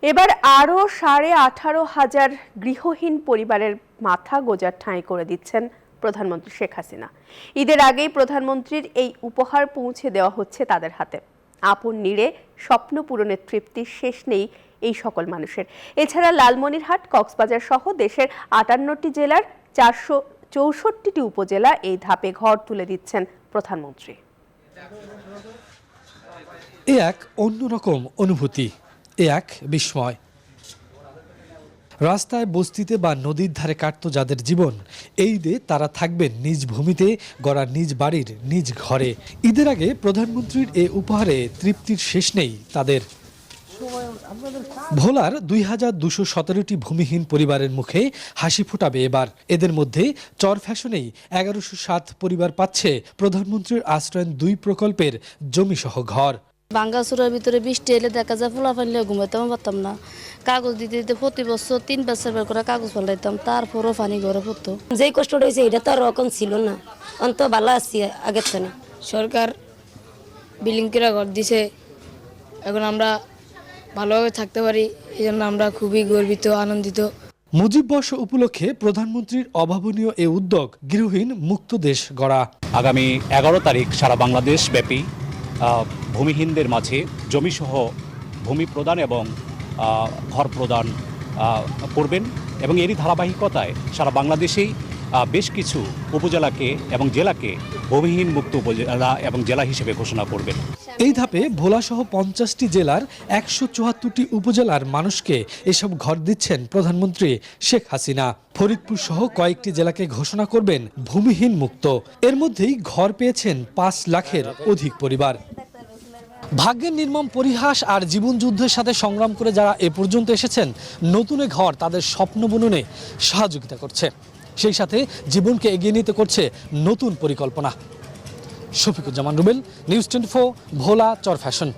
এবার আরও 18,500 গৃহহীন পরিবারের মাথা গোঁজার ঠাঁই করে দিচ্ছেন প্রধানমন্ত্রী শেখ হাসিনা। ঈদের আগেই প্রধানমন্ত্রীর এই উপহার পৌঁছে দেওয়া হচ্ছে তাদের হাতে। আপন নিড়ে স্বপ্ন পূরণের তৃপ্তির শেষ নেই এই সকল মানুষের। এছাড়া লালমনিরহাট, কক্সবাজার সহ দেশের 58টি জেলার 464টি উপজেলা এই ধাপে ঘর তুলে দিচ্ছেন প্রধানমন্ত্রী। এ এক অন্যরকম অনুভূতি, এ এক বিস্ময়। রাস্তায়, বস্তিতে বা নদীর ধারে কাটতো যাদের জীবন, এই ঈদে তারা থাকবেন নিজ ভূমিতে গড়া নিজ বাড়ির নিজ ঘরে। ঈদের আগে প্রধানমন্ত্রীর এ উপহারে তৃপ্তির শেষ নেই তাদের। ভোলার 2217টি ভূমিহীন পরিবারের মুখে হাসি ফোটাবে এবার। এদের মধ্যে চরফ্যাশনেই 1107 পরিবার পাচ্ছে প্রধানমন্ত্রীর আশ্রয়ন 2 প্রকল্পের জমিসহ ঘর। ভাঙ্গাচুরার ভিতরে বৃষ্টি এলে দেখা যায় ফুলা ফানলে ঘুমাইতেও পারতাম না। কাগজ দিতে দিতে প্রতি বছর 3-4 করে কাগজ পাল্টাইতাম, তারপরও পানি ঘরে পড়তো। যেই কষ্টটা হয়েছে এটা তো আর রকম ছিল না, অন্ত ভালো আছি আগের থেকে। সরকার বিল্ডিং করে ঘর দিছে, এখন আমরা ভালোভাবে থাকতে পারি, এই জন্য আমরা খুবই গর্বিত, আনন্দিত। মুজিব বর্ষ উপলক্ষে প্রধানমন্ত্রীর অভাবনীয় এ উদ্যোগ গৃহহীন মুক্ত দেশ গড়া। আগামী 11 তারিখ সারা বাংলাদেশ ব্যাপী ভূমিহীনদের মাঝে জমিসহ ভূমি প্রদান এবং ঘর প্রদান করবেন এবং এরই ধারাবাহিকতায় সারা বাংলাদেশেই বেশ কিছু উপজেলাকে এবং জেলাকে ভূমিহীন মুক্ত উপজেলা এবং জেলা হিসেবে ঘোষণা করবেন। এই ধাপে ভোলাসহ 50টি জেলার 174টি উপজেলার মানুষকে এসব ঘর দিচ্ছেন প্রধানমন্ত্রী শেখ হাসিনা। ফরিদপুর সহ কয়েকটি জেলাকে ঘোষণা করবেন ভূমিহীন মুক্ত। এর মধ্যেই ঘর পেয়েছেন 5 লাখের অধিক পরিবার। ভাগ্যের নির্মম পরিহাস আর জীবন যুদ্ধের সাথে সংগ্রাম করে যারা এ পর্যন্ত এসেছেন, নতুন ঘর তাদের স্বপ্ন বুননে সহযোগিতা করছে, সেই সাথে জীবনকে এগিয়ে নিতে করছে নতুন পরিকল্পনা। শফিকুজ্জামান রুবেল, নিউজ 24, ভোলা, চরফ্যাশন।